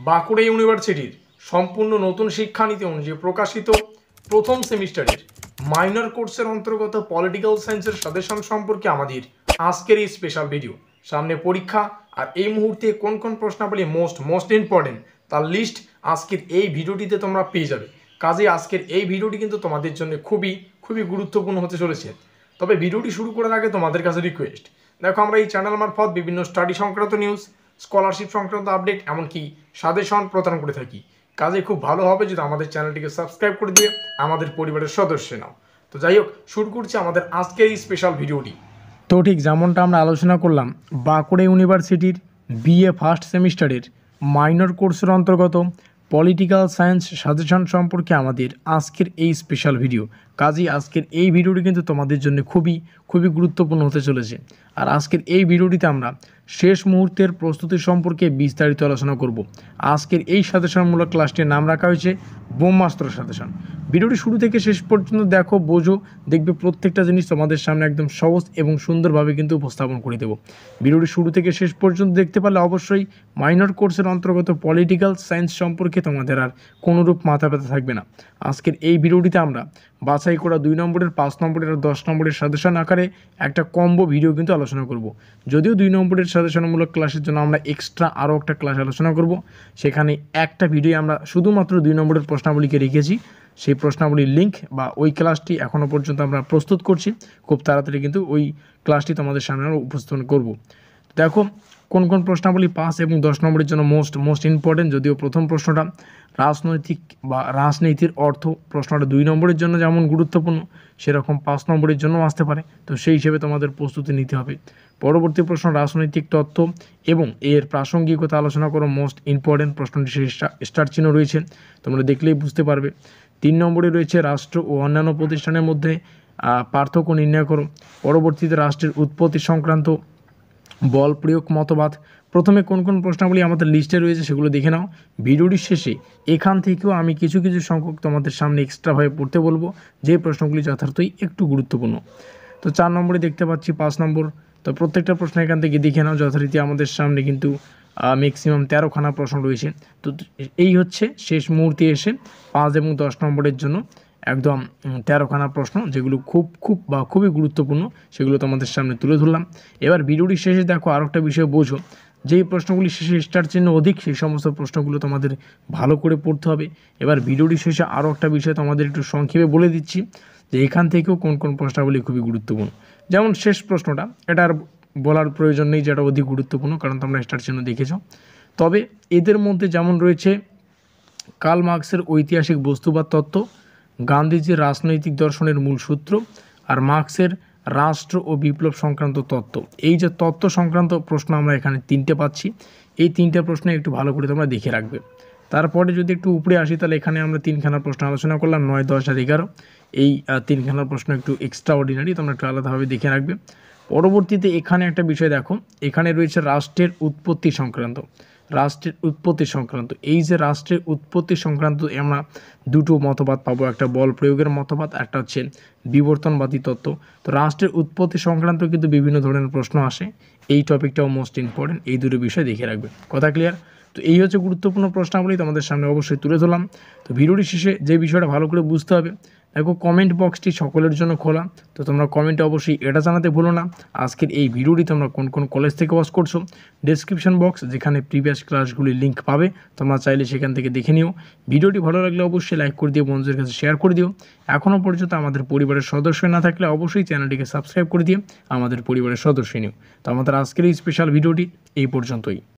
বাঁকুড়া ইউনিভার্সিটির সম্পূর্ণ নতুন শিক্ষানীতি অনুযায়ী প্রকাশিত প্রথম সেমিস্টারের মাইনর কোর্সের অন্তর্গত পলিটিক্যাল সায়েন্সের সাজেশন সম্পর্কে আমাদের আজকের এই স্পেশাল ভিডিও। সামনে পরীক্ষা, আর এই মুহূর্তে কোন কোন প্রশ্নাবলী মোস্ট ইম্পর্টেন্ট তার লিস্ট আজকের এই ভিডিওটিতে তোমরা পেয়ে যাবে। কাজে আজকের এই ভিডিওটি কিন্তু তোমাদের জন্য খুবই গুরুত্বপূর্ণ হতে চলেছে। তবে ভিডিওটি শুরু করার আগে তোমাদের কাছে রিকোয়েস্ট, দেখো আমরা এই চ্যানেল মারফত বিভিন্ন স্টাডি সংক্রান্ত নিউজ, স্কলারশিপ সংক্রান্ত আপডেট, এমনকি সাজেশন প্রদান করে থাকি। কাজে খুব ভালো হবে যদি আমাদের চ্যানেলটিকে সাবস্ক্রাইব করে দিয়ে আমাদের পরিবারের সদস্য নাও। তো যাই হোক, শুরু করছি আমাদের আজকের এই স্পেশাল ভিডিওটি। তো ঠিক যেমনটা আমরা আলোচনা করলাম, বাঁকুড়া ইউনিভার্সিটির বিএ ফার্স্ট সেমিস্টারের মাইনর কোর্সের অন্তর্গত পলিটিক্যাল সায়েন্স সাজেশন সম্পর্কে আমাদের আজকের এই স্পেশাল ভিডিও। কাজেই আজকের এই ভিডিওটি কিন্তু তোমাদের জন্য খুবই গুরুত্বপূর্ণ হতে চলেছে। আর আজকের এই ভিডিওটিতে আমরা শেষ মুহূর্তের প্রস্তুতি সম্পর্কে বিস্তারিত আলোচনা করব। আজকের এই সাজেশনমূলক ক্লাসটির নাম রাখা হয়েছে ব্রহ্মাস্ত্র সাজেশন। ভিডিওটি শুরু থেকে শেষ পর্যন্ত দেখো, বোঝো, দেখবে প্রত্যেকটা জিনিস তোমাদের সামনে একদম সহজ এবং সুন্দরভাবে কিন্তু উপস্থাপন করে দেবো। ভিডিওটি শুরু থেকে শেষ পর্যন্ত দেখতে পারলে অবশ্যই মাইনর কোর্সের অন্তর্গত পলিটিক্যাল সায়েন্স সম্পর্কে তোমাদের আর কোনোরূপ মাথা ব্যথা থাকবে না। আজকের এই ভিডিওটিতে আমরা বাছাই করা 2 নম্বরের, 5 নম্বরের আর 10 নম্বরের সাজেশন আকারে একটা কম্বো ভিডিও কিন্তু আলোচনা করব। যদিও 2 নম্বরের সাজেশনমূলক ক্লাসের জন্য আমরা এক্সট্রা আরও একটা ক্লাস আলোচনা করব। সেখানে একটা ভিডিও আমরা শুধুমাত্র 2 নম্বরের প্রশ্নাবলীকে রেখেছি। সেই প্রশ্নাবলীর লিঙ্ক বা ওই ক্লাসটি এখনও পর্যন্ত আমরা প্রস্তুত করছি। খুব তাড়াতাড়ি কিন্তু ওই ক্লাসটি তোমাদের সামনে আমরা উপস্থাপন করব। দেখো কোন কোন প্রশ্নাবলী 5 এবং 10 নম্বরের জন্য মোস্ট ইম্পর্টেন্ট। যদিও প্রথম প্রশ্নটা রাজনৈতিক বা রাজনীতির অর্থ, প্রশ্নটা 2 নম্বরের জন্য যেমন গুরুত্বপূর্ণ, সেরকম 5 নম্বরের জন্য আসতে পারে। তো সেই হিসেবে তোমাদের প্রস্তুতি নিতে হবে। পরবর্তী প্রশ্ন রাজনৈতিক তত্ত্ব এবং এর প্রাসঙ্গিকতা আলোচনা করো। মোস্ট ইম্পর্টেন্ট প্রশ্নটি সেই স্টার চিহ্ন রয়েছে, তোমরা দেখলেই বুঝতে পারবে। 3 নম্বরে রয়েছে রাষ্ট্র ও অন্যান্য প্রতিষ্ঠানের মধ্যে পার্থক্য নির্ণয় করো। পরবর্তীতে রাষ্ট্রের উৎপত্তি সংক্রান্ত বল প্রয়োগ মতবাদ। প্রথমে কোন কোন প্রশ্নাবলী আমাদের লিস্টে রয়েছে সেগুলো দেখে নাও। ভিডিওটির শেষে এখান থেকেও আমি কিছু সংখ্যক তোমাদের সামনে এক্সট্রাভাবে পড়তে বলবো, যে প্রশ্নগুলি যথার্থই একটু গুরুত্বপূর্ণ। তো 4 নম্বরে দেখতে পাচ্ছি 5 নম্বর। তো প্রত্যেকটা প্রশ্ন এখান থেকে দেখে নাও। যথারীতি আমাদের সামনে কিন্তু ম্যাক্সিমাম 13খানা প্রশ্ন রয়েছে। তো এই হচ্ছে শেষ মুহূর্তে এসে 5 এবং 10 নম্বরের জন্য একদম 13খানা প্রশ্ন, যেগুলো খুবই গুরুত্বপূর্ণ, সেগুলো তোমাদের সামনে তুলে ধরলাম। এবার ভিডিওটির শেষে দেখো আরও একটা বিষয় বোঝো, যেই প্রশ্নগুলি শেষে স্টার চিহ্ন অধিক, সেই সমস্ত প্রশ্নগুলো তোমাদের ভালো করে পড়তে হবে। এবার ভিডিওটির শেষে আরও একটা বিষয় তোমাদের একটু সংক্ষেপে বলে দিচ্ছি, যে এখান থেকেও কোন কোন প্রশ্নাবলী খুবই গুরুত্বপূর্ণ। যেমন শেষ প্রশ্নটা, এটা আর বলার প্রয়োজন নেই, যেটা অধিক গুরুত্বপূর্ণ, কারণ তোমরা স্টার চিহ্ন দেখেছ। তবে এদের মধ্যে যেমন রয়েছে কার্ল মার্কসের ঐতিহাসিক বস্তুবাদ তত্ত্ব, গান্ধীজির রাজনৈতিক দর্শনের মূল সূত্র, আর মার্কসের রাষ্ট্র ও বিপ্লব সংক্রান্ত তত্ত্ব। এই যে তত্ত্ব সংক্রান্ত প্রশ্ন আমরা এখানে 3টে পাচ্ছি, এই 3টে প্রশ্ন একটু ভালো করে তোমরা দেখে রাখবে। তারপরে যদি একটু উপরে আসি, তাহলে এখানে আমরা 3খানার প্রশ্ন আলোচনা করলাম, 9, 10 আর 11। এই 3খানার প্রশ্ন একটু এক্সট্রা অর্ডিনারি, তোমরা একটু আলাদাভাবে দেখে রাখবে। পরবর্তীতে এখানে একটা বিষয় দেখো, এখানে রয়েছে রাষ্ট্রের উৎপত্তি সংক্রান্ত। এই যে রাষ্ট্রের উৎপত্তি সংক্রান্ত আমরা 2টো মতবাদ পাবো, একটা বল প্রয়োগের মতবাদ, একটা হচ্ছে বিবর্তনবাদী তত্ত্ব। তো রাষ্ট্রের উৎপত্তি সংক্রান্ত কিন্তু বিভিন্ন ধরনের প্রশ্ন আসে, এই টপিকটাও মোস্ট ইম্পর্টেন্ট। এই 2টো বিষয় দেখে রাখবে। কথা ক্লিয়ার? তো এই হচ্ছে গুরুত্বপূর্ণ প্রশ্নাবলী তোমাদের সামনে অবশ্যই তুলে ধরলাম। তো ভিডিওটির শেষে যে বিষয়টা ভালো করে বুঝতে হবে, দেখো কমেন্ট বক্সটি সকলের জন্য খোলা। তো তোমরা কমেন্টে অবশ্যই এটা জানাতে ভুলো না আজকের এই ভিডিওটি তোমরা কোন কোন কলেজ থেকে ওয়াচ করছো। ডেসক্রিপশন বক্স, যেখানে প্রিভিয়াস ক্লাসগুলির লিঙ্ক পাবে, তোমরা চাইলে সেখান থেকে দেখে নিও। ভিডিওটি ভালো লাগলে অবশ্যই লাইক করে দিও, বন্ধুদের কাছে শেয়ার করে দিও। এখনও পর্যন্ত আমাদের পরিবারের সদস্য না থাকলে অবশ্যই চ্যানেলটিকে সাবস্ক্রাইব করে দিয়ে আমাদের পরিবারের সদস্য নিও। তো আমাদের আজকের এই স্পেশাল ভিডিওটি এই পর্যন্তই।